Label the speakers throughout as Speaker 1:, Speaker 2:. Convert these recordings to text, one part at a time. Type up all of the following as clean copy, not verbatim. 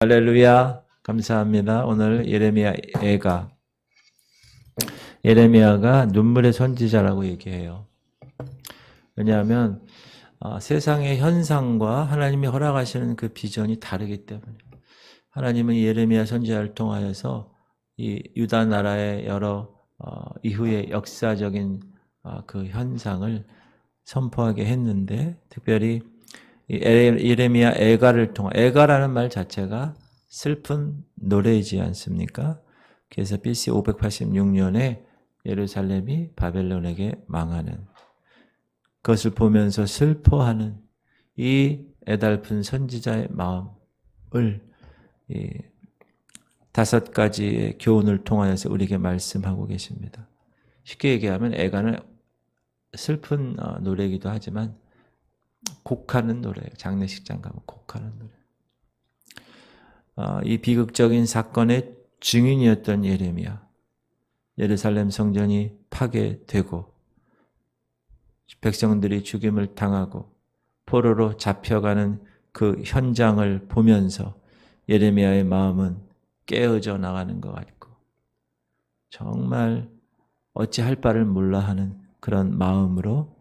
Speaker 1: 할렐루야. 감사합니다. 오늘 예레미야가 눈물의 선지자라고 얘기해요. 왜냐하면 세상의 현상과 하나님이 허락하시는 그 비전이 다르기 때문에 하나님은 예레미야 선지자를 통하여서 이 유다 나라의 여러 이후의 역사적인 그 현상을 선포하게 했는데, 특별히 예레미야 애가라는 말 자체가 슬픈 노래이지 않습니까? 그래서 BC 586년에 예루살렘이 바벨론에게 망하는 그것을 보면서 슬퍼하는 이 애달픈 선지자의 마음을 이 5가지의 교훈을 통하여서 우리에게 말씀하고 계십니다. 쉽게 얘기하면 애가는 슬픈 노래이기도 하지만 곡하는 노래예요. 장례식장 가면 곡하는 노래. 이 비극적인 사건의 증인이었던 예레미야. 예루살렘 성전이 파괴되고 백성들이 죽임을 당하고 포로로 잡혀가는 그 현장을 보면서 예레미야의 마음은 깨어져 나가는 것 같고 정말 어찌할 바를 몰라 하는 그런 마음으로,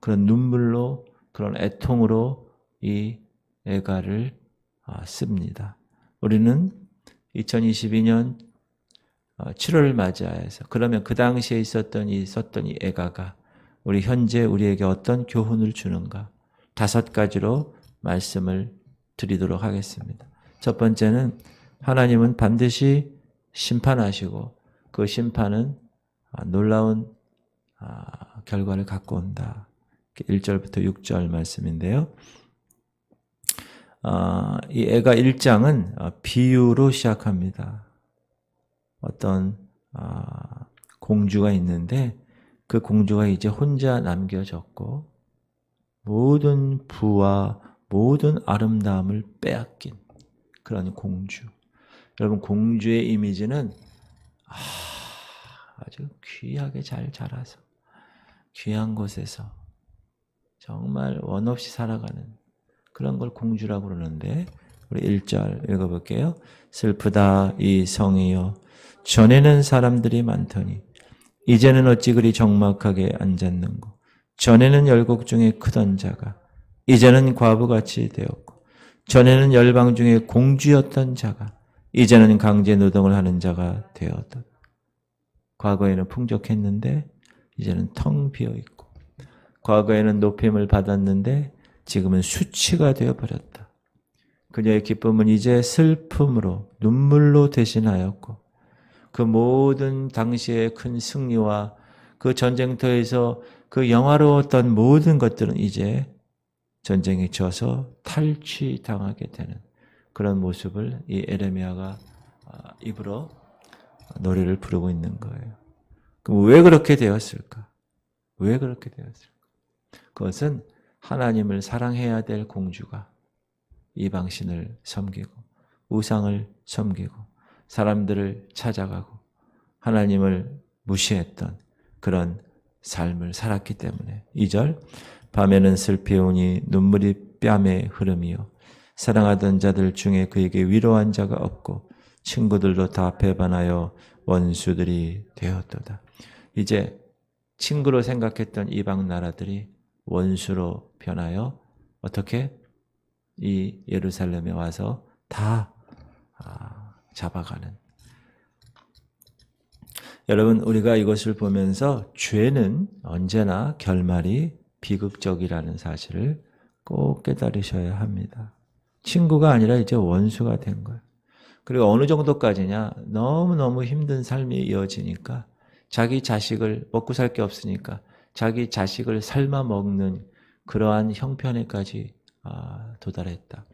Speaker 1: 그런 눈물로, 그런 애통으로 이 애가를 씁니다. 우리는 2022년 7월을 맞이해서 그러면 그 당시에 있었던 이 애가가 우리 현재 우리에게 어떤 교훈을 주는가 5가지로 말씀을 드리도록 하겠습니다. 첫 번째는 하나님은 반드시 심판하시고 그 심판은 놀라운 결과를 갖고 온다. 1절부터 6절 말씀인데요. 이 애가 1장은 비유로 시작합니다. 어떤 공주가 있는데 그 공주가 이제 혼자 남겨졌고 모든 부와 모든 아름다움을 빼앗긴 그런 공주. 여러분, 공주의 이미지는 아주 귀하게 잘 자라서 귀한 곳에서 정말 원 없이 살아가는 그런 걸 공주라고 그러는데, 우리 1절 읽어볼게요. 슬프다 이 성이여, 전에는 사람들이 많더니 이제는 어찌 그리 적막하게 앉았는고. 전에는 열국 중에 크던 자가 이제는 과부같이 되었고, 전에는 열방 중에 공주였던 자가 이제는 강제 노동을 하는 자가 되었다. 과거에는 풍족했는데 이제는 텅 비어있고, 과거에는 높임을 받았는데 지금은 수치가 되어버렸다. 그녀의 기쁨은 이제 슬픔으로, 눈물로 대신하였고, 그 모든 당시의 큰 승리와 그 전쟁터에서 그 영화로웠던 모든 것들은 이제 전쟁에 져서 탈취당하게 되는 그런 모습을 이 예레미야가 입으로 노래를 부르고 있는 거예요. 그럼 왜 그렇게 되었을까? 왜 그렇게 되었을까? 그것은 하나님을 사랑해야 될 공주가 이방신을 섬기고 우상을 섬기고 사람들을 찾아가고 하나님을 무시했던 그런 삶을 살았기 때문에. 2절, 밤에는 슬피 오니 눈물이 뺨에 흐름이요, 사랑하던 자들 중에 그에게 위로한 자가 없고 친구들도 다 배반하여 원수들이 되었도다. 이제 친구로 생각했던 이방 나라들이 원수로 변하여 어떻게 이 예루살렘에 와서 다 잡아가는. 여러분, 우리가 이것을 보면서 죄는 언제나 결말이 비극적이라는 사실을 꼭 깨달으셔야 합니다. 친구가 아니라 이제 원수가 된 거예요. 그리고 어느 정도까지냐, 너무너무 힘든 삶이 이어지니까 자기 자식을, 먹고 살 게 없으니까 자기 자식을 삶아 먹는 그러한 형편에까지 도달했다.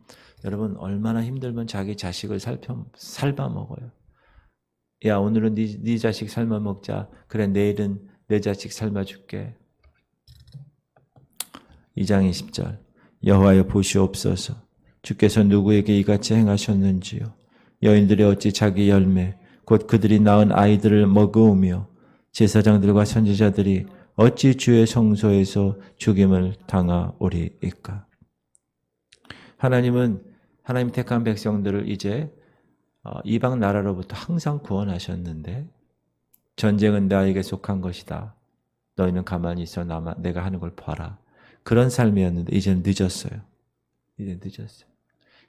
Speaker 1: 여러분, 얼마나 힘들면 자기 자식을 삶아 먹어요. 야, 오늘은 네 자식 삶아 먹자. 그래, 내일은 내 자식 삶아 줄게. 2장 20절, 여호와여 보시옵소서, 주께서 누구에게 이같이 행하셨는지요. 여인들이 어찌 자기 열매 곧 그들이 낳은 아이들을 먹으며 제사장들과 선지자들이 어찌 주의 성소에서 죽임을 당하오리이까. 하나님은 하나님 택한 백성들을 이제 이방 나라로부터 항상 구원하셨는데 전쟁은 나에게 속한 것이다. 너희는 가만히 있어 내가 하는 걸 봐라. 그런 삶이었는데 이제는 늦었어요. 이제 늦었어요.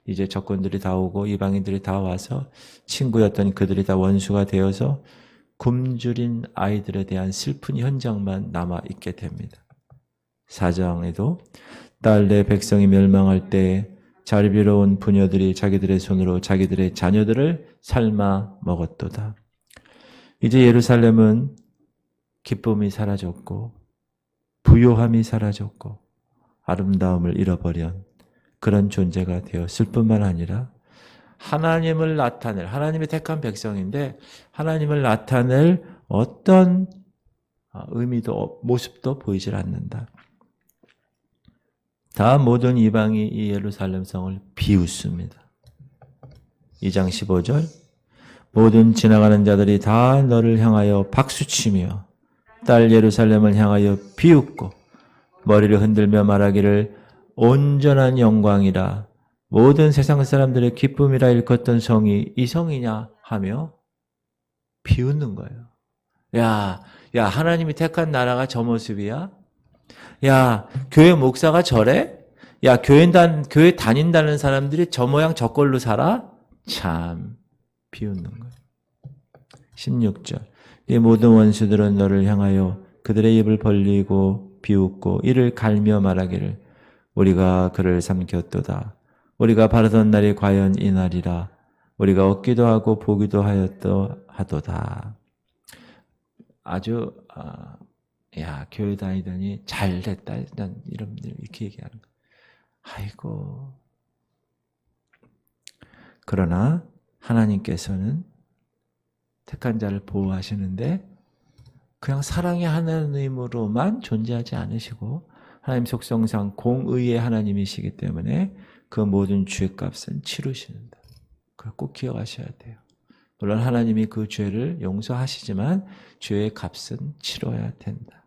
Speaker 1: 이제 적군들이 다 오고 이방인들이 다 와서 친구였던 그들이 다 원수가 되어서 굶주린 아이들에 대한 슬픈 현장만 남아있게 됩니다. 4장에도 딸 내 백성이 멸망할 때 자비로운 부녀들이 자기들의 손으로 자기들의 자녀들을 삶아 먹었도다. 이제 예루살렘은 기쁨이 사라졌고 부요함이 사라졌고 아름다움을 잃어버린 그런 존재가 되었을 뿐만 아니라 하나님을 나타낼, 하나님의 택한 백성인데 하나님을 나타낼 어떤 의미도 모습도 보이질 않는다. 다 모든 이방이 이 예루살렘 성을 비웃습니다. 2장 15절 모든 지나가는 자들이 다 너를 향하여 박수치며 딸 예루살렘을 향하여 비웃고 머리를 흔들며 말하기를 온전한 영광이라 모든 세상 사람들의 기쁨이라 일컫던 성이 이 성이냐 하며 비웃는 거예요. 야, 하나님이 택한 나라가 저 모습이야? 야, 교회 목사가 저래? 야, 교회 다닌다는 사람들이 저 모양 저 꼴로 살아? 참 비웃는 거예요. 16절 이 모든 원수들은 너를 향하여 그들의 입을 벌리고 비웃고 이를 갈며 말하기를 우리가 그를 삼켰도다. 우리가 바르던 날이 과연 이 날이라. 우리가 얻기도 하고 보기도 하도다. 아주 교회 다니더니 잘 됐다. 이런 이렇게 얘기하는 거예요. 아이고. 그러나 하나님께서는 택한 자를 보호하시는데 그냥 사랑의 하나님으로만 존재하지 않으시고 하나님 속성상 공의의 하나님이시기 때문에 그 모든 죄값은 치르시는다. 그걸 꼭 기억하셔야 돼요. 물론 하나님이 그 죄를 용서하시지만 죄의 값은 치러야 된다.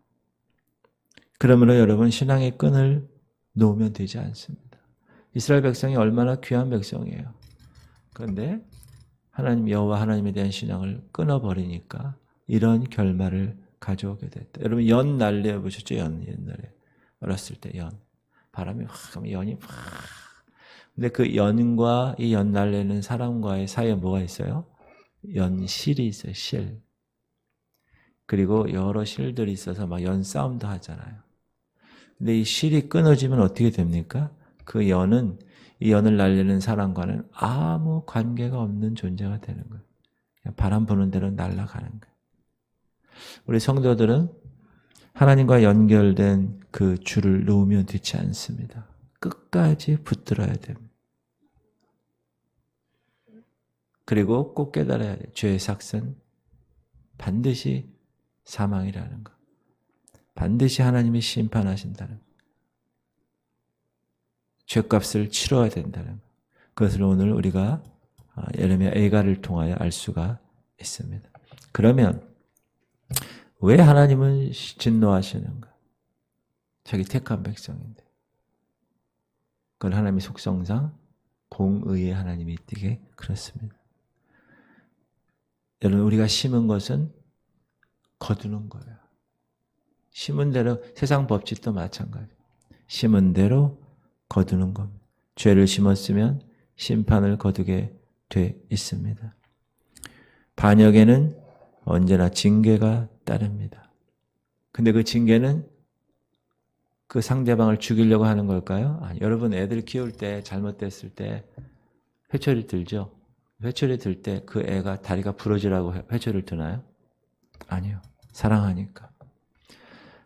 Speaker 1: 그러므로 여러분 신앙의 끈을 놓으면 되지 않습니다. 이스라엘 백성이 얼마나 귀한 백성이에요. 그런데 하나님 여호와 하나님에 대한 신앙을 끊어버리니까 이런 결말을 가져오게 됐다. 여러분 연 날려 보셨죠? 옛날에 어렸을 때 바람이 확 하면 연이 확. 근데 그 연과 이 연 날리는 사람과의 사이에 뭐가 있어요? 연실이 있어요. 실. 그리고 여러 실들이 있어서 막 연 싸움도 하잖아요. 근데 이 실이 끊어지면 어떻게 됩니까? 그 연은 이 연을 날리는 사람과는 아무 관계가 없는 존재가 되는 거예요. 그냥 바람 부는 대로 날아가는 거예요. 우리 성도들은 하나님과 연결된 그 줄을 놓으면 되지 않습니다. 끝까지 붙들어야 됩니다. 그리고 꼭 깨달아야 돼요. 죄의 삭은 반드시 사망이라는 것. 반드시 하나님이 심판하신다는 것. 죄값을 치러야 된다는 것. 그것을 오늘 우리가 예레미야 애가를 통하여 알 수가 있습니다. 그러면 왜 하나님은 진노하시는가? 자기 택한 백성인데. 그건 하나님의 속성상 공의의 하나님이 있게 그렇습니다. 여러분 우리가 심은 것은 거두는 거예요. 심은 대로 세상 법칙도 마찬가지. 심은 대로 거두는 겁니다. 죄를 심었으면 심판을 거두게 돼 있습니다. 반역에는 언제나 징계가 따릅니다. 근데 그 징계는 그 상대방을 죽이려고 하는 걸까요? 아니, 여러분 애들 키울 때 잘못됐을 때 회초리 들죠? 회초리 들 때 그 애가 다리가 부러지라고 회초리를 드나요? 아니요. 사랑하니까.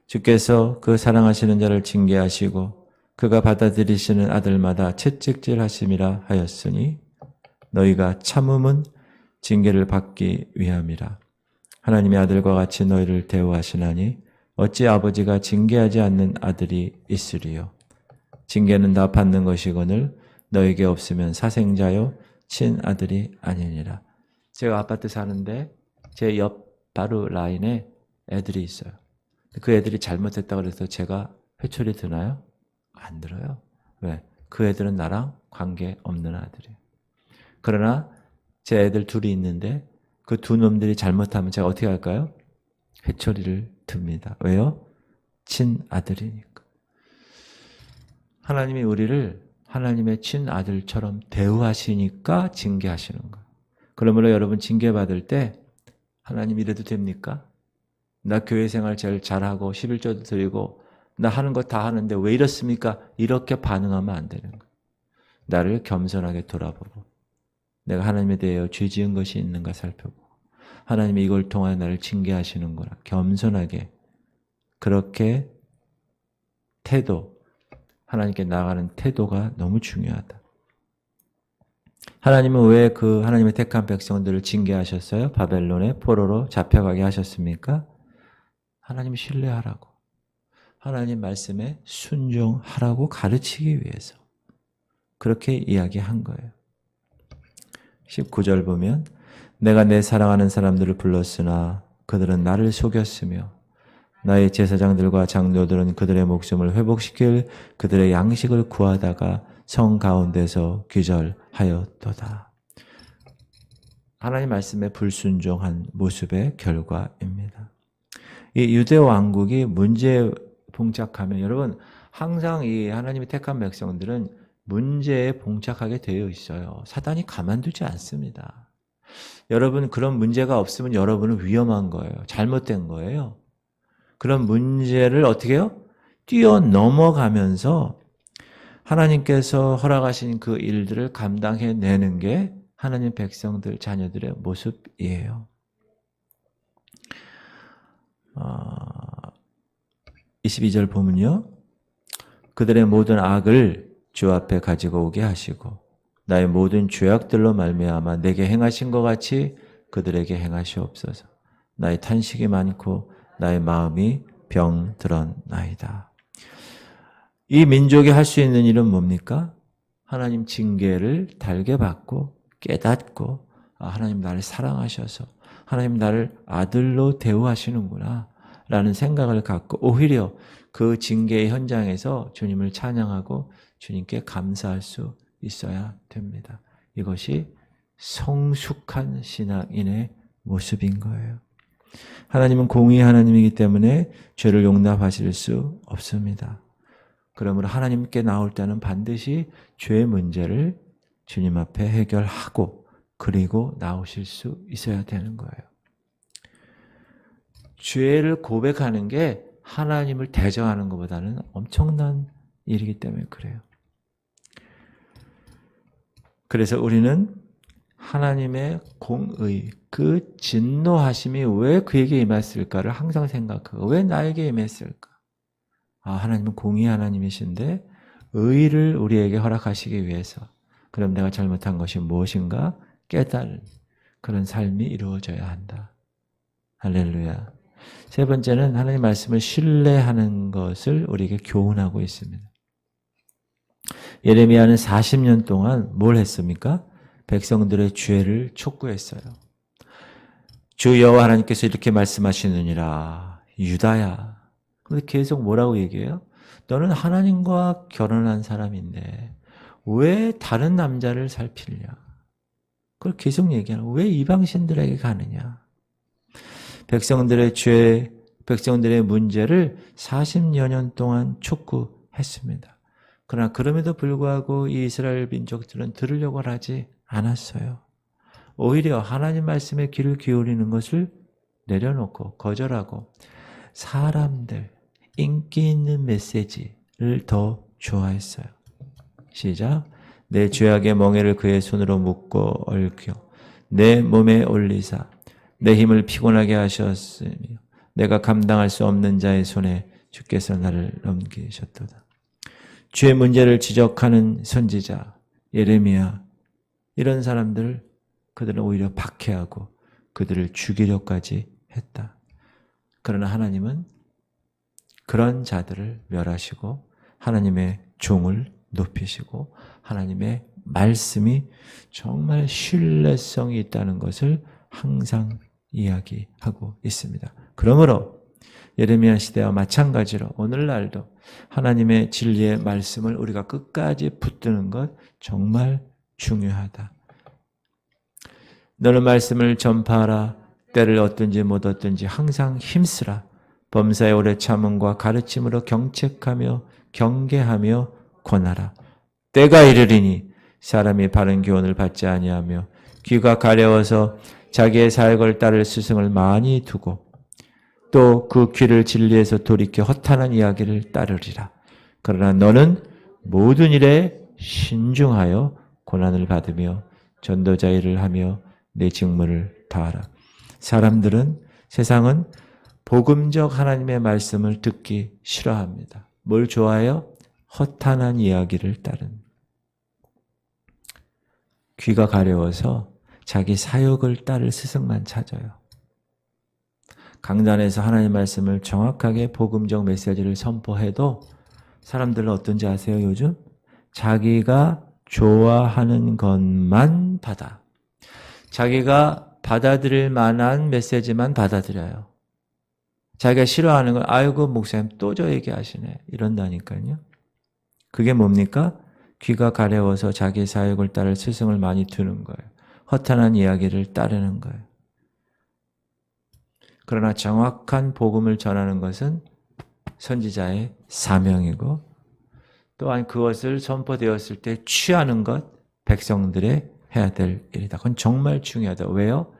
Speaker 1: 주께서 그 사랑하시는 자를 징계하시고 그가 받아들이시는 아들마다 채찍질 하심이라 하였으니 너희가 참음은 징계를 받기 위함이라. 하나님의 아들과 같이 너희를 대우하시나니 어찌 아버지가 징계하지 않는 아들이 있으리요. 징계는 다 받는 것이거늘 너에게 없으면 사생자요 친아들이 아니니라. 제가 아파트 사는데 제 옆 바로 라인에 애들이 있어요. 그 애들이 잘못했다고 해서 제가 회초리 드나요? 안 들어요. 왜? 그 애들은 나랑 관계없는 아들이에요. 그러나 제 애들 둘이 있는데 그 두 놈들이 잘못하면 제가 어떻게 할까요? 회초리를 듭니다. 왜요? 친아들이니까. 하나님이 우리를 하나님의 친아들처럼 대우하시니까 징계하시는 거예요. 그러므로 여러분 징계받을 때 하나님 이래도 됩니까? 나 교회 생활 제일 잘하고 11조도 드리고 나 하는 거 다 하는데 왜 이렇습니까? 이렇게 반응하면 안 되는 거예요. 나를 겸손하게 돌아보고 내가 하나님에 대하여 죄 지은 것이 있는가 살펴보고 하나님이 이걸 통하여 나를 징계하시는구나. 겸손하게 그렇게 하나님께 나아가는 태도가 너무 중요하다. 하나님은 왜 그 하나님의 택한 백성들을 징계하셨어요? 바벨론의 포로로 잡혀가게 하셨습니까? 하나님 신뢰하라고. 하나님 말씀에 순종하라고 가르치기 위해서 그렇게 이야기한 거예요. 19절 보면 내가 내 사랑하는 사람들을 불렀으나 그들은 나를 속였으며 나의 제사장들과 장로들은 그들의 목숨을 회복시킬 그들의 양식을 구하다가 성 가운데서 기절하였도다. 하나님 말씀에 불순종한 모습의 결과입니다. 이 유대 왕국이 문제에 봉착하면 여러분 항상 이 하나님이 택한 백성들은 문제에 봉착하게 되어 있어요. 사단이 가만두지 않습니다. 여러분 그런 문제가 없으면 여러분은 위험한 거예요. 잘못된 거예요. 그런 문제를 어떻게 해요? 뛰어넘어가면서 하나님께서 허락하신 그 일들을 감당해내는 게 하나님 백성들, 자녀들의 모습이에요. 22절 보면요. 그들의 모든 악을 주 앞에 가지고 오게 하시고 나의 모든 죄악들로 말미암아 내게 행하신 것 같이 그들에게 행하시옵소서. 나의 탄식이 많고 나의 마음이 병들었나이다. 이 민족이 할 수 있는 일은 뭡니까? 하나님 징계를 달게 받고 깨닫고 하나님 나를 사랑하셔서 하나님 나를 아들로 대우하시는구나 라는 생각을 갖고 오히려 그 징계의 현장에서 주님을 찬양하고 주님께 감사할 수 있어야 됩니다. 이것이 성숙한 신앙인의 모습인 거예요. 하나님은 공의의 하나님이기 때문에 죄를 용납하실 수 없습니다. 그러므로 하나님께 나올 때는 반드시 죄의 문제를 주님 앞에 해결하고 그리고 나오실 수 있어야 되는 거예요. 죄를 고백하는 게 하나님을 대적하는 것보다는 엄청난 일이기 때문에 그래요. 그래서 우리는 하나님의 공의, 그 진노하심이 왜 그에게 임했을까를 항상 생각하고 왜 나에게 임했을까? 하나님은 공의 하나님이신데 의를 우리에게 허락하시기 위해서 그럼 내가 잘못한 것이 무엇인가 깨달은 그런 삶이 이루어져야 한다. 할렐루야. 세 번째는 하나님 말씀을 신뢰하는 것을 우리에게 교훈하고 있습니다. 예레미야는 40년 동안 뭘 했습니까? 백성들의 죄를 촉구했어요. 주 여호와 하나님께서 이렇게 말씀하시느니라. 유다야. 근데 계속 뭐라고 얘기해요? 너는 하나님과 결혼한 사람인데 왜 다른 남자를 살피냐? 그걸 계속 얘기하는 거예요. 왜 이방신들에게 가느냐? 백성들의 죄, 백성들의 문제를 40여 년 동안 촉구했습니다. 그러나 그럼에도 불구하고 이 이스라엘 민족들은 들으려고 하지 않았어요. 오히려 하나님 말씀에 귀를 기울이는 것을 내려놓고 거절하고 사람들, 인기 있는 메시지를 더 좋아했어요. 시작. 내 죄악의 멍에를 그의 손으로 묶고 얽혀 내 몸에 올리사 내 힘을 피곤하게 하셨으며 내가 감당할 수 없는 자의 손에 주께서 나를 넘기셨도다. 죄 문제를 지적하는 선지자 예레미야 이런 사람들을 그들은 오히려 박해하고 그들을 죽이려까지 했다. 그러나 하나님은 그런 자들을 멸하시고 하나님의 종을 높이시고 하나님의 말씀이 정말 신뢰성이 있다는 것을 항상 이야기하고 있습니다. 그러므로 예레미야 시대와 마찬가지로 오늘날도 하나님의 진리의 말씀을 우리가 끝까지 붙드는 것 정말 중요하다. 너는 말씀을 전파하라. 때를 얻든지 못 얻든지 항상 힘쓰라. 범사의 오래 참음과 가르침으로 경책하며 경계하며 권하라. 때가 이르리니 사람이 바른 교훈을 받지 아니하며 귀가 가려워서 자기의 사역을 따를 스승을 많이 두고 또 그 귀를 진리에서 돌이켜 허탄한 이야기를 따르리라. 그러나 너는 모든 일에 신중하여 고난을 받으며 전도자 일을 하며 내 직무를 다하라. 사람들은, 세상은 복음적 하나님의 말씀을 듣기 싫어합니다. 뭘 좋아해요? 허탄한 이야기를 따른. 귀가 가려워서 자기 사역을 따를 스승만 찾아요. 강단에서 하나님의 말씀을 정확하게 복음적 메시지를 선포해도 사람들은 어떤지 아세요? 요즘 자기가 좋아하는 것만 받아. 자기가 받아들일 만한 메시지만 받아들여요. 자기가 싫어하는 걸 아이고 목사님 또 저 얘기하시네 이런다니까요. 그게 뭡니까? 귀가 가려워서 자기 사역을 따를 스승을 많이 두는 거예요. 허탄한 이야기를 따르는 거예요. 그러나 정확한 복음을 전하는 것은 선지자의 사명이고 또한 그것을 선포되었을 때 취하는 것 백성들의 해야 될 일이다. 그건 정말 중요하다. 왜요?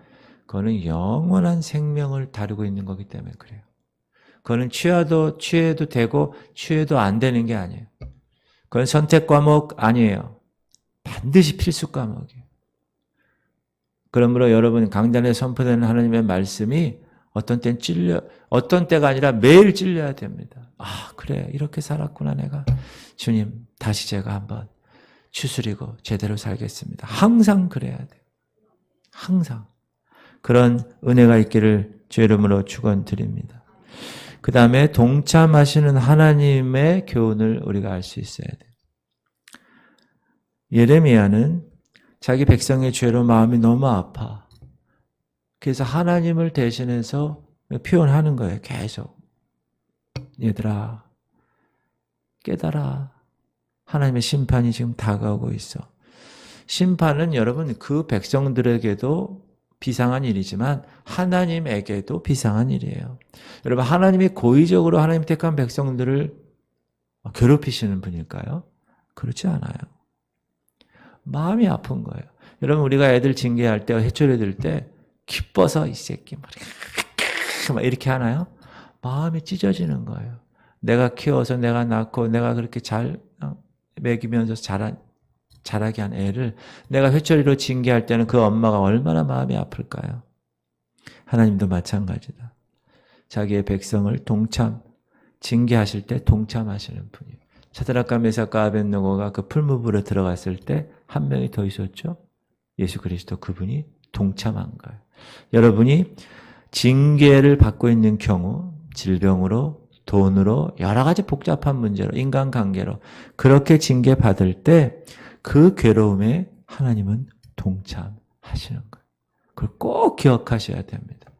Speaker 1: 그거는 영원한 생명을 다루고 있는 거기 때문에 그래요. 그거는 취해도 되고 취해도 안 되는 게 아니에요. 그건 선택 과목 아니에요. 반드시 필수 과목이에요. 그러므로 여러분 강단에 선포되는 하나님의 말씀이 어떤 때가 아니라 매일 찔려야 됩니다. 아, 그래. 이렇게 살았구나, 내가. 주님, 다시 제가 한번 추스리고 제대로 살겠습니다. 항상 그래야 돼요. 항상. 그런 은혜가 있기를 주 이름으로 축원드립니다. 그 다음에 동참하시는 하나님의 교훈을 우리가 알 수 있어야 돼요. 예레미야는 자기 백성의 죄로 마음이 너무 아파. 그래서 하나님을 대신해서 표현하는 거예요. 계속. 얘들아, 깨달아. 하나님의 심판이 지금 다가오고 있어. 심판은 여러분 그 백성들에게도 비상한 일이지만 하나님에게도 비상한 일이에요. 여러분 하나님이 고의적으로 하나님 택한 백성들을 괴롭히시는 분일까요? 그렇지 않아요. 마음이 아픈 거예요. 여러분 우리가 애들 징계할 때 해초리 들 때 기뻐서 이 새끼 막 이렇게 하나요? 마음이 찢어지는 거예요. 내가 키워서 내가 낳고 내가 그렇게 잘 먹이면서 자라게 한 애를 내가 회초리로 징계할 때는 그 엄마가 얼마나 마음이 아플까요? 하나님도 마찬가지다. 자기의 백성을 징계하실 때 동참하시는 분이에요. 사드락과 메삭과 아벳느고가 그 풀무불에 들어갔을 때 한 명이 더 있었죠? 예수 그리스도 그분이 동참한 거예요. 여러분이 징계를 받고 있는 경우 질병으로 돈으로 여러 가지 복잡한 문제로 인간관계로 그렇게 징계받을 때 그 괴로움에 하나님은 동참하시는 거예요. 그걸 꼭 기억하셔야 됩니다.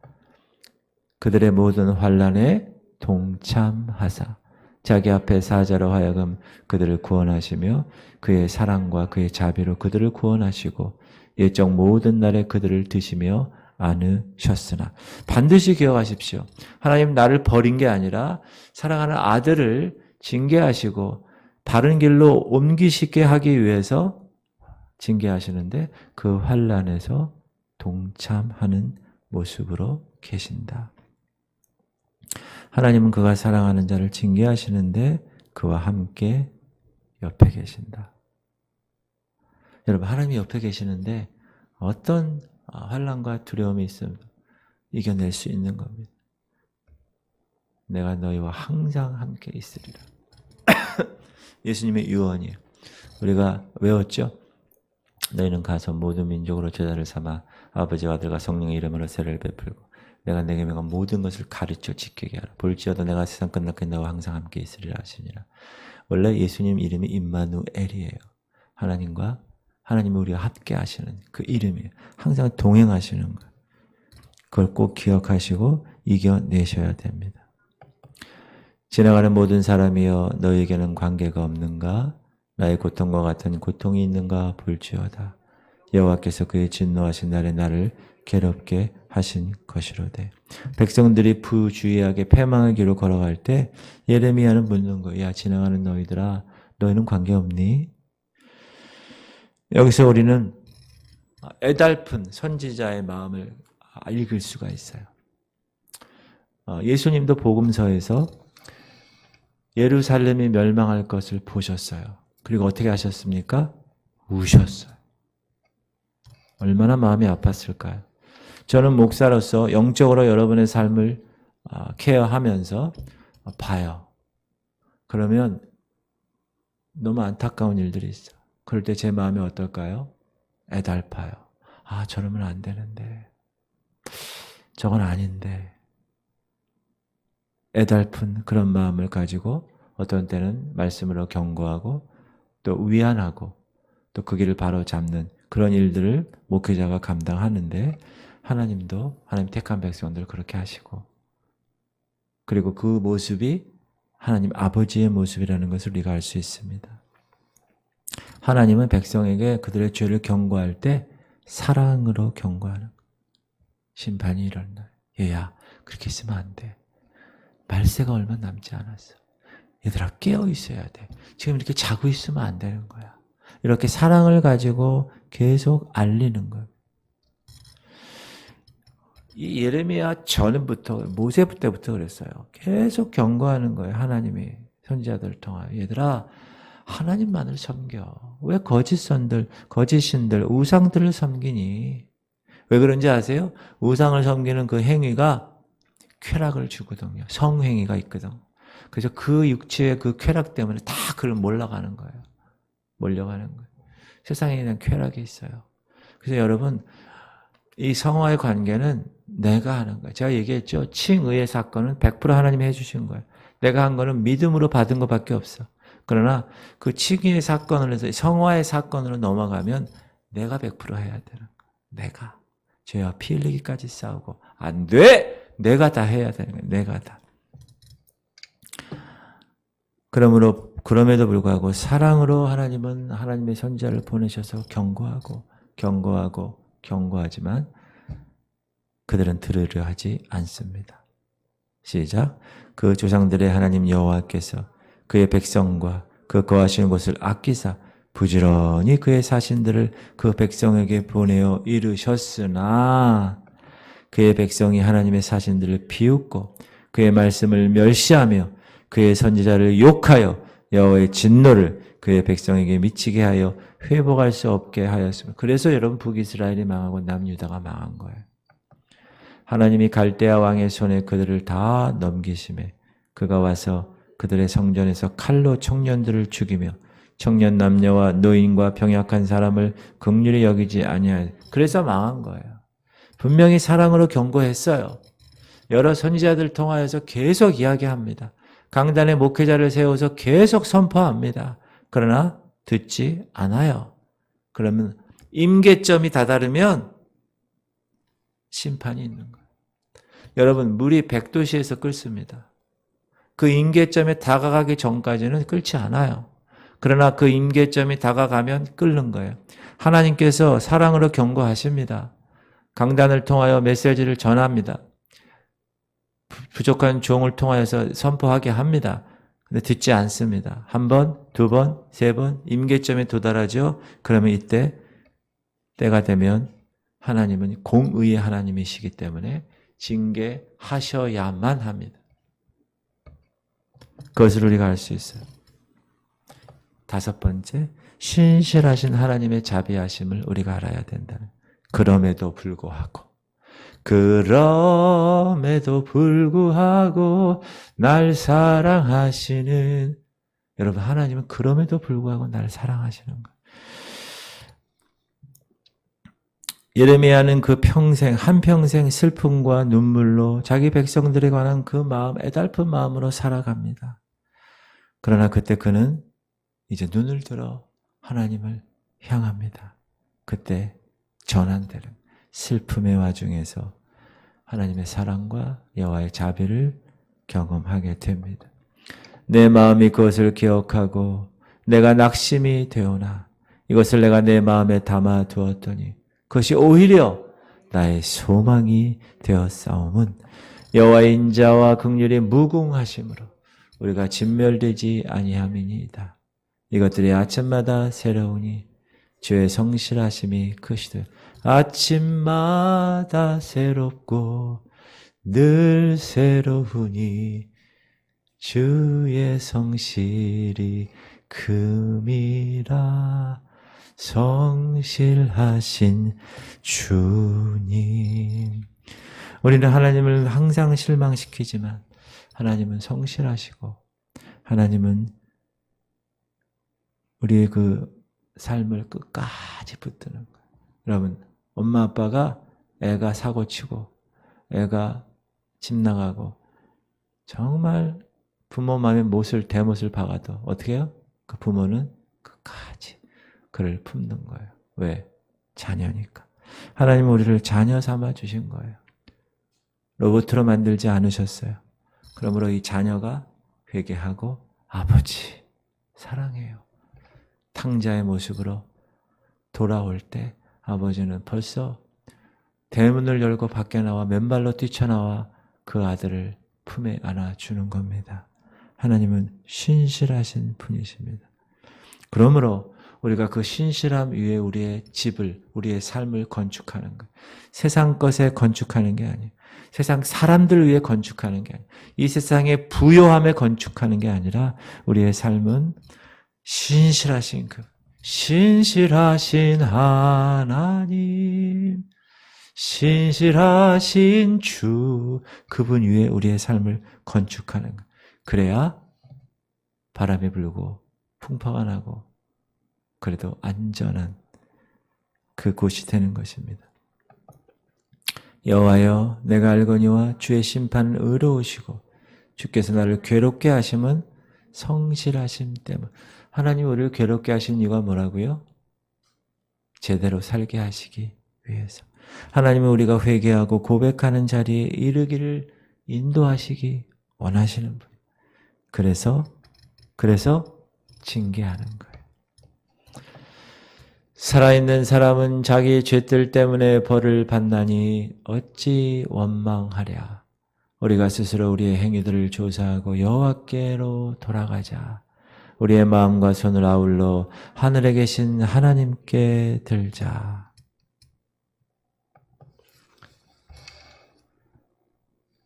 Speaker 1: 그들의 모든 환난에 동참하사 자기 앞에 사자로 하여금 그들을 구원하시며 그의 사랑과 그의 자비로 그들을 구원하시고 예적 모든 날에 그들을 드시며 안으셨으나 반드시 기억하십시오. 하나님 나를 버린 게 아니라 사랑하는 아들을 징계하시고 바른 길로 옮기시게 하기 위해서 징계하시는데 그 환난에서 동참하는 모습으로 계신다. 하나님은 그가 사랑하는 자를 징계하시는데 그와 함께 옆에 계신다. 여러분 하나님이 옆에 계시는데 어떤 환난과 두려움이 있으면 이겨낼 수 있는 겁니다. 내가 너희와 항상 함께 있으리라. 예수님의 유언이에요. 우리가 외웠죠? 너희는 가서 모든 민족으로 제자를 삼아 아버지와 아들과 성령의 이름으로 세례를 베풀고 내가 내게 명한 모든 것을 가르쳐 지키게 하라. 볼지어다 내가 세상 끝날까지 너와 항상 함께 있으리라 하시니라. 원래 예수님 이름이 임마누엘이에요. 하나님이 우리와 함께 하시는 그 이름이에요. 항상 동행하시는 거예요. 그걸 꼭 기억하시고 이겨내셔야 됩니다. 지나가는 모든 사람이여 너에게는 관계가 없는가? 나의 고통과 같은 고통이 있는가 볼지어다. 여호와께서 그의 진노하신 날에 나를 괴롭게 하신 것이로되. 백성들이 부주의하게 패망의 길로 걸어갈 때 예레미야는 묻는 거야. 야, 지나가는 너희들아, 너희는 관계없니? 여기서 우리는 애달픈 선지자의 마음을 읽을 수가 있어요. 예수님도 복음서에서 예루살렘이 멸망할 것을 보셨어요. 그리고 어떻게 하셨습니까? 우셨어요. 얼마나 마음이 아팠을까요? 저는 목사로서 영적으로 여러분의 삶을 케어하면서 봐요. 그러면 너무 안타까운 일들이 있어요. 그럴 때 제 마음이 어떨까요? 애달파요. 아, 저러면 안 되는데. 저건 아닌데. 애달픈 그런 마음을 가지고 어떤 때는 말씀으로 경고하고 또 위안하고 또 그 길을 바로 잡는 그런 일들을 목회자가 감당하는데 하나님도 하나님 택한 백성들 그렇게 하시고 그리고 그 모습이 하나님 아버지의 모습이라는 것을 우리가 알 수 있습니다. 하나님은 백성에게 그들의 죄를 경고할 때 사랑으로 경고하는 거예요. 심판이 일어날. 얘야, 그렇게 있으면 안 돼. 말세가 얼마 남지 않았어. 얘들아, 깨어 있어야 돼. 지금 이렇게 자고 있으면 안 되는 거야. 이렇게 사랑을 가지고 계속 알리는 거예요. 이 예레미야 전부터 모세 때부터 그랬어요. 계속 경고하는 거예요. 하나님이 선지자들을 통하여. 얘들아, 하나님만을 섬겨. 왜 거짓선들, 거짓신들, 우상들을 섬기니? 왜 그런지 아세요? 우상을 섬기는 그 행위가 쾌락을 주거든요. 성행위가 있거든. 그래서 그 육체의 그 쾌락 때문에 다 그걸 몰려가는 거예요. 몰려가는 거예요. 세상에 그냥 쾌락이 있어요. 그래서 여러분, 이 성화의 관계는 내가 하는 거예요. 제가 얘기했죠. 칭의의 사건은 100% 하나님이 해주신 거예요. 내가 한 거는 믿음으로 받은 것밖에 없어. 그러나 그 칭의의 사건을 해서 성화의 사건으로 넘어가면 내가 100% 해야 되는 거예요. 내가. 죄와 피 흘리기까지 싸우고 안 돼! 내가 다 해야 되는 거예요. 내가 다. 그럼에도 불구하고 사랑으로 하나님은 하나님의 선지자를 보내셔서 경고하지만 그들은 들으려 하지 않습니다. 시작. 그 조상들의 하나님 여호와께서 그의 백성과 그 거하시는 곳을 아끼사 부지런히 그의 사신들을 그 백성에게 보내어 이르셨으나 그의 백성이 하나님의 사신들을 비웃고 그의 말씀을 멸시하며 그의 선지자를 욕하여 여호와의 진노를 그의 백성에게 미치게 하여 회복할 수 없게 하였습니다. 그래서 여러분 북이스라엘이 망하고 남유다가 망한 거예요. 하나님이 갈대아 왕의 손에 그들을 다 넘기심에 그가 와서 그들의 성전에서 칼로 청년들을 죽이며 청년 남녀와 노인과 병약한 사람을 긍휼히 여기지 아니하여 그래서 망한 거예요. 분명히 사랑으로 경고했어요. 여러 선지자들 통하여서 계속 이야기합니다. 강단에 목회자를 세워서 계속 선포합니다. 그러나 듣지 않아요. 그러면 임계점이 다다르면 심판이 있는 거예요. 여러분, 물이 100도씨에서 끓습니다. 그 임계점에 다가가기 전까지는 끓지 않아요. 그러나 그 임계점이 다가가면 끓는 거예요. 하나님께서 사랑으로 경고하십니다. 강단을 통하여 메시지를 전합니다. 부족한 종을 통하여서 선포하게 합니다. 근데 듣지 않습니다. 한 번, 두 번, 세 번 임계점에 도달하죠. 그러면 이때 때가 되면 하나님은 공의의 하나님이시기 때문에 징계하셔야만 합니다. 그것을 우리가 알 수 있어요. 다섯 번째, 신실하신 하나님의 자비하심을 우리가 알아야 된다는. 그럼에도 불구하고 날 사랑하시는, 여러분, 하나님은 그럼에도 불구하고 날 사랑하시는 거예요. 예레미야는 그 평생, 한평생 슬픔과 눈물로 자기 백성들에 관한 그 마음, 애달픈 마음으로 살아갑니다. 그러나 그때 그는 이제 눈을 들어 하나님을 향합니다. 그때 전환되는 슬픔의 와중에서 하나님의 사랑과 여호와의 자비를 경험하게 됩니다. 내 마음이 그것을 기억하고 내가 낙심이 되오나 이것을 내가 내 마음에 담아 두었더니 그것이 오히려 나의 소망이 되었사옴은 여호와의 인자와 긍휼이 무궁하심으로 우리가 진멸되지 아니함이니이다. 이것들이 아침마다 새로우니 주의 성실하심이 크시되 아침마다 새롭고 늘 새로우니 주의 성실이 큼이라. 성실하신 주님. 우리는 하나님을 항상 실망시키지만 하나님은 성실하시고 하나님은 우리의 그 삶을 끝까지 붙드는 거예요. 여러분, 엄마 아빠가 애가 사고치고 애가 집 나가고 정말 부모 마음에 대못을 박아도 어떻게 해요? 그 부모는 끝까지 그를 품는 거예요. 왜? 자녀니까. 하나님은 우리를 자녀 삼아 주신 거예요. 로봇으로 만들지 않으셨어요. 그러므로 이 자녀가 회개하고 아버지 사랑해요. 탕자의 모습으로 돌아올 때 아버지는 벌써 대문을 열고 밖에 나와 맨발로 뛰쳐나와 그 아들을 품에 안아주는 겁니다. 하나님은 신실하신 분이십니다. 그러므로 우리가 그 신실함 위에 우리의 집을, 우리의 삶을 건축하는 거예요. 세상 것에 건축하는 게 아니에요. 세상 사람들 위해 건축하는 게 아니에요. 이 세상의 부요함에 건축하는 게 아니라 우리의 삶은 신실하신 신실하신 하나님, 신실하신 주, 그분 위에 우리의 삶을 건축하는 거예요. 그래야 바람이 불고 풍파가 나고 그래도 안전한 그곳이 되는 것입니다. 여호와여, 내가 알거니와 주의 심판은 의로우시고 주께서 나를 괴롭게 하심은 성실하심 때문. 하나님 우리를 괴롭게 하신 이유가 뭐라고요? 제대로 살게 하시기 위해서. 하나님은 우리가 회개하고 고백하는 자리에 이르기를 인도하시기 원하시는 분. 그래서 징계하는 거예요. 살아있는 사람은 자기 죄들 때문에 벌을 받나니 어찌 원망하랴. 우리가 스스로 우리의 행위들을 조사하고 여호와께로 돌아가자. 우리의 마음과 손을 아울러 하늘에 계신 하나님께 들자.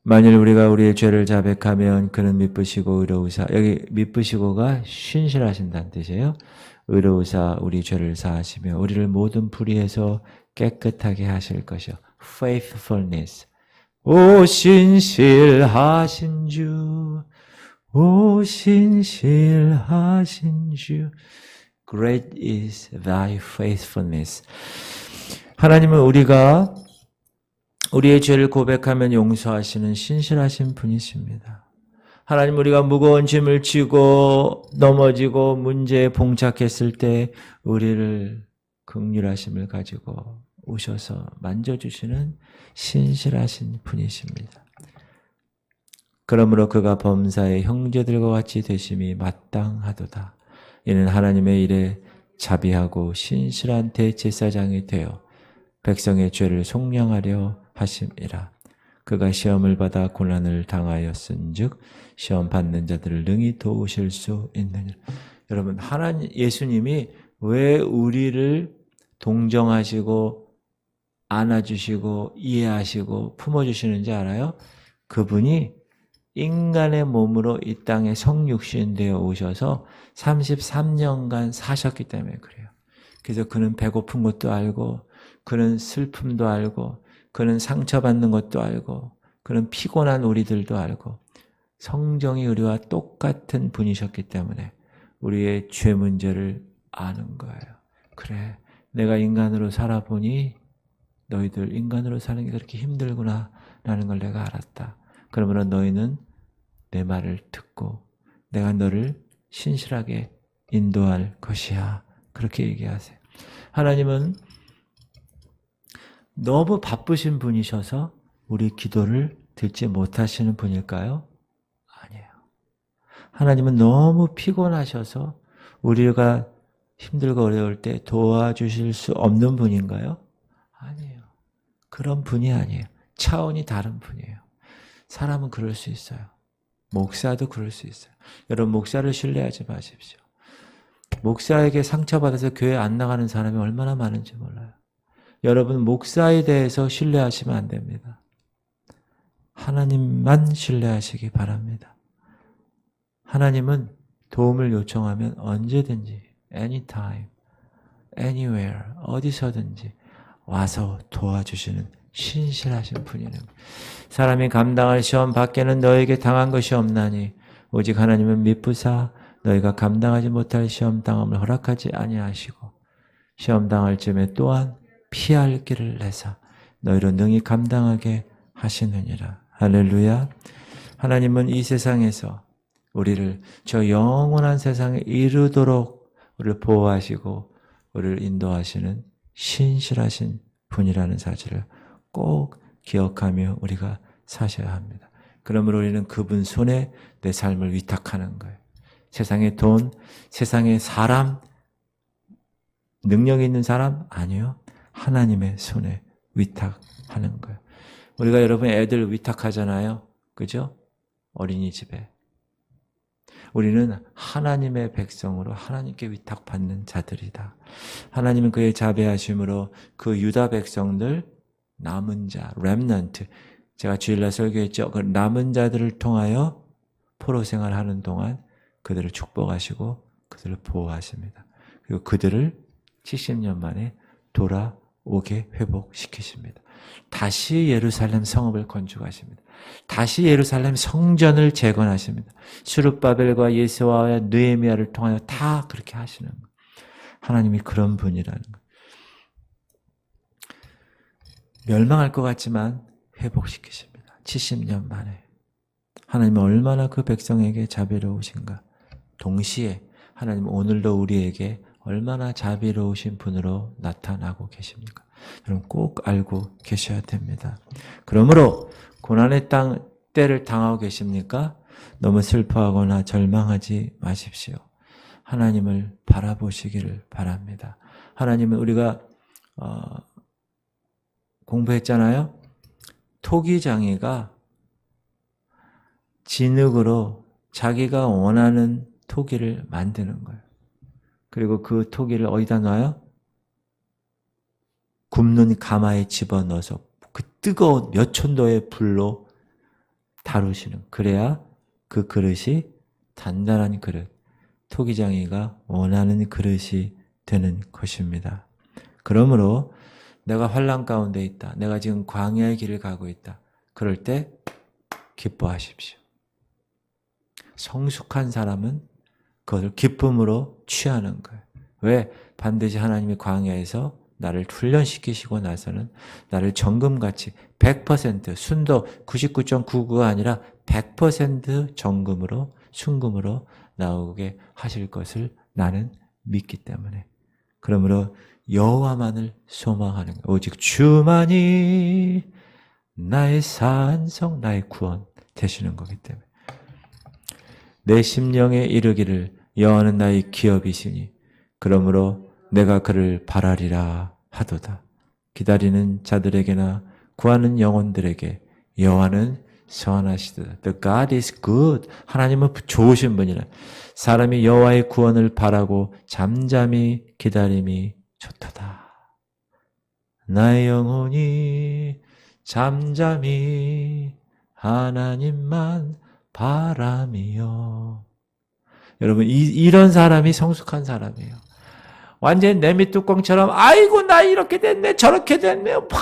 Speaker 1: 만일 우리가 우리의 죄를 자백하면 그는 미쁘시고 의로우사. 여기 미쁘시고가 신실하신다는 뜻이에요. 의로우사 우리 죄를 사하시며 우리를 모든 불의에서 깨끗하게 하실 것이요. faithfulness. 오 신실하신 주, 오 신실하신 주, great is thy faithfulness. 하나님은 우리가 우리의 죄를 고백하면 용서하시는 신실하신 분이십니다. 하나님 우리가 무거운 짐을 지고 넘어지고 문제에 봉착했을 때 우리를 긍휼하심을 가지고 오셔서 만져주시는 신실하신 분이십니다. 그러므로 그가 범사의 형제들과 같이 되심이 마땅하도다. 이는 하나님의 일에 자비하고 신실한 대제사장이 되어 백성의 죄를 속량하려 하심이라. 그가 시험을 받아 고난을 당하였은즉 시험 받는 자들을 능히 도우실 수 있느니라. 여러분, 예수님이 왜 우리를 동정하시고 안아주시고 이해하시고 품어주시는지 알아요? 그분이 인간의 몸으로 이 땅에 성육신 되어 오셔서 33년간 사셨기 때문에 그래요. 그래서 그는 배고픈 것도 알고 그는 슬픔도 알고 그는 상처받는 것도 알고 그는 피곤한 우리들도 알고 성정이 우리와 똑같은 분이셨기 때문에 우리의 죄 문제를 아는 거예요. 그래, 내가 인간으로 살아보니 너희들 인간으로 사는 게 그렇게 힘들구나 라는 걸 내가 알았다. 그러므로 너희는 내 말을 듣고 내가 너를 신실하게 인도할 것이야. 그렇게 얘기하세요. 하나님은 너무 바쁘신 분이셔서 우리 기도를 듣지 못하시는 분일까요? 아니에요. 하나님은 너무 피곤하셔서 우리가 힘들고 어려울 때 도와주실 수 없는 분인가요? 아니에요. 그런 분이 아니에요. 차원이 다른 분이에요. 사람은 그럴 수 있어요. 목사도 그럴 수 있어요. 여러분, 목사를 신뢰하지 마십시오. 목사에게 상처받아서 교회 안 나가는 사람이 얼마나 많은지 몰라요. 여러분, 목사에 대해서 신뢰하시면 안 됩니다. 하나님만 신뢰하시기 바랍니다. 하나님은 도움을 요청하면 언제든지, anytime, anywhere, 어디서든지 와서 도와주시는 신실하신 분이는, 사람이 감당할 시험 밖에는 너에게 당한 것이 없나니 오직 하나님은 미쁘사 너희가 감당하지 못할 시험 당함을 허락하지 아니하시고 시험 당할 쯤에 또한 피할 길을 내사 너희로 능히 감당하게 하시느니라. 할렐루야. 하나님은 이 세상에서 우리를 저 영원한 세상에 이르도록 우리를 보호하시고 우리를 인도하시는 신실하신 분이라는 사실을 꼭 기억하며 우리가 사셔야 합니다. 그러므로 우리는 그분 손에 내 삶을 위탁하는 거예요. 세상의 돈, 세상의 사람, 능력 있는 사람? 아니요. 하나님의 손에 위탁하는 거예요. 우리가 여러분 애들 위탁하잖아요. 그죠? 어린이집에. 우리는 하나님의 백성으로 하나님께 위탁받는 자들이다. 하나님은 그의 자비하심으로 그 유다 백성들, 남은 자, 렘넌트, 제가 주일날 설교했죠. 그 남은 자들을 통하여 포로 생활하는 동안 그들을 축복하시고 그들을 보호하십니다. 그리고 그들을 70년 만에 돌아오게 회복시키십니다. 다시 예루살렘 성읍을 건축하십니다. 다시 예루살렘 성전을 재건하십니다. 스룹바벨과 예수와와 느헤미야를 통하여 다 그렇게 하시는 거예요. 하나님이 그런 분이라는 거예요. 멸망할 것 같지만 회복시키십니다. 70년 만에. 하나님은 얼마나 그 백성에게 자비로우신가. 동시에 하나님은 오늘도 우리에게 얼마나 자비로우신 분으로 나타나고 계십니까? 여러분 꼭 알고 계셔야 됩니다. 그러므로 고난의 때를 당하고 계십니까? 너무 슬퍼하거나 절망하지 마십시오. 하나님을 바라보시기를 바랍니다. 하나님은 우리가 공부했잖아요. 토기장이가 진흙으로 자기가 원하는 토기를 만드는 거예요. 그리고 그 토기를 어디다 놔요? 굽는 가마에 집어넣어서 그 뜨거운 몇 천도의 불로 다루시는, 그래야 그 그릇이 단단한 그릇, 토기장이가 원하는 그릇이 되는 것입니다. 그러므로 내가 환난 가운데 있다. 내가 지금 광야의 길을 가고 있다. 그럴 때 기뻐하십시오. 성숙한 사람은 그것을 기쁨으로 취하는 거예요. 왜? 반드시 하나님이 광야에서 나를 훈련시키시고 나서는 나를 정금같이 100% 순도 99.99가 아니라 100% 정금으로, 순금으로 나오게 하실 것을 나는 믿기 때문에. 그러므로 여호와만을 소망하는 거예요. 오직 주만이 나의 산성, 나의 구원 되시는 거기 때문에. 내 심령에 이르기를 여호와는 나의 기업이시니 그러므로 내가 그를 바라리라 하도다. 기다리는 자들에게나 구하는 영혼들에게 여호와는 선하시도다. The God is good. 하나님은 좋으신 분이라. 사람이 여호와의 구원을 바라고 잠잠히 기다림이 좋도다. 나의 영혼이 잠잠히 하나님만 바람이요. 여러분 이런 사람이 성숙한 사람이에요. 완전히 내미뚜껑처럼 아이고 나 이렇게 됐네 저렇게 됐네 팍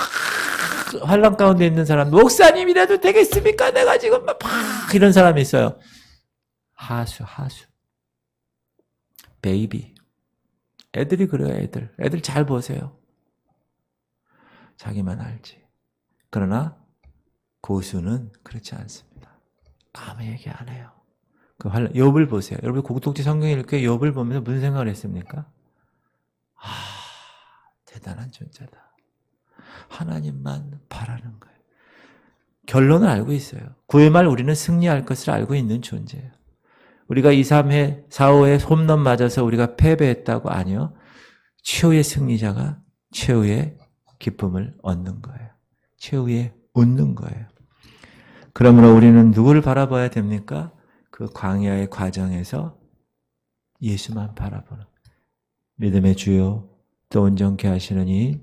Speaker 1: 환난 가운데 있는 사람, 목사님이라도 되겠습니까? 내가 지금 팍 이런 사람이 있어요. 하수 베이비. 애들이 그래요. 애들 잘 보세요. 자기만 알지. 그러나 고수는 그렇지 않습니다. 아무 얘기 안 해요. 그 욥을 보세요. 여러분 고독지 성경 읽을 욥을 보면서 무슨 생각을 했습니까? 대단한 존재다. 하나님만 바라는 거예요. 결론을 알고 있어요. 9회 말 우리는 승리할 것을 알고 있는 존재예요. 우리가 2, 3회, 4, 5회 홈런 맞아서 우리가 패배했다고 아니요. 최후의 승리자가 최후의 기쁨을 얻는 거예요. 최후의 웃는 거예요. 그러므로 우리는 누구를 바라봐야 됩니까? 그 광야의 과정에서 예수만 바라보는 믿음의 주요 또 온전케 하시는 이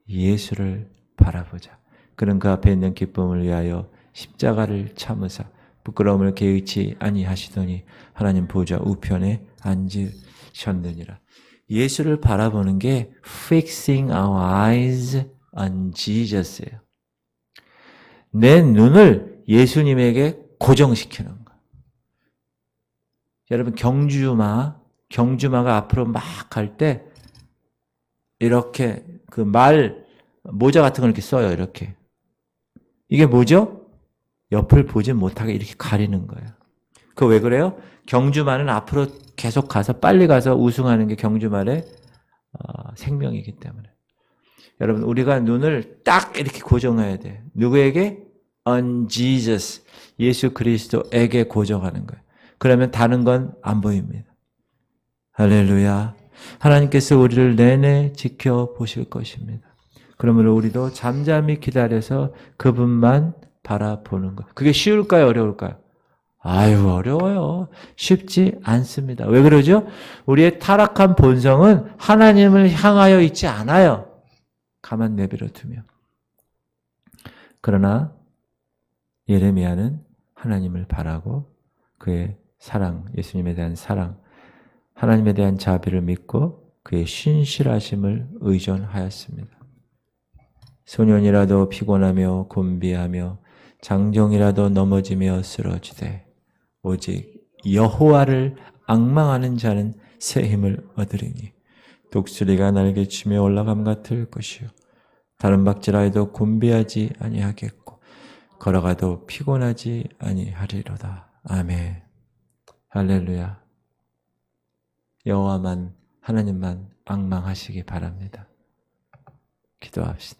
Speaker 1: 예수를 바라보자. 그는 그 앞에 있는 기쁨을 위하여 십자가를 참으사 부끄러움을 개의치 아니하시더니 하나님 보좌 우편에 앉으셨느니라. 예수를 바라보는 게 fixing our eyes on Jesus예요. 내 눈을 예수님에게 고정시키는 거. 여러분 경주마가 앞으로 막 갈 때 이렇게 그 말 모자 같은 걸 이렇게 써요. 이렇게. 이게 뭐죠? 옆을 보지 못하게 이렇게 가리는 거예요. 그거 왜 그래요? 경주마는 앞으로 계속 가서 빨리 가서 우승하는 게 경주말의 생명이기 때문에. 여러분 우리가 눈을 딱 이렇게 고정해야 돼요. 누구에게? On Jesus. 예수 그리스도에게 고정하는 거예요. 그러면 다른 건 안 보입니다. 할렐루야. 하나님께서 우리를 내내 지켜보실 것입니다. 그러므로 우리도 잠잠히 기다려서 그분만 바라보는 것. 그게 쉬울까요? 어려울까요? 아유, 어려워요. 쉽지 않습니다. 왜 그러죠? 우리의 타락한 본성은 하나님을 향하여 있지 않아요. 가만 내버려 두면. 그러나 예레미야는 하나님을 바라고 그의 사랑, 예수님에 대한 사랑, 하나님에 대한 자비를 믿고 그의 신실하심을 의존하였습니다. 소년이라도 피곤하며 곤비하며 장정이라도 넘어지며 쓰러지되 오직 여호와를 앙망하는 자는 새 힘을 얻으리니 독수리가 날개치며 올라감 같을 것이요 다른 박질하여도 곤비하지 아니하겠고 걸어가도 피곤하지 아니하리로다. 아멘. 할렐루야. 여호와만 하나님만 앙망하시기 바랍니다. 기도합시다.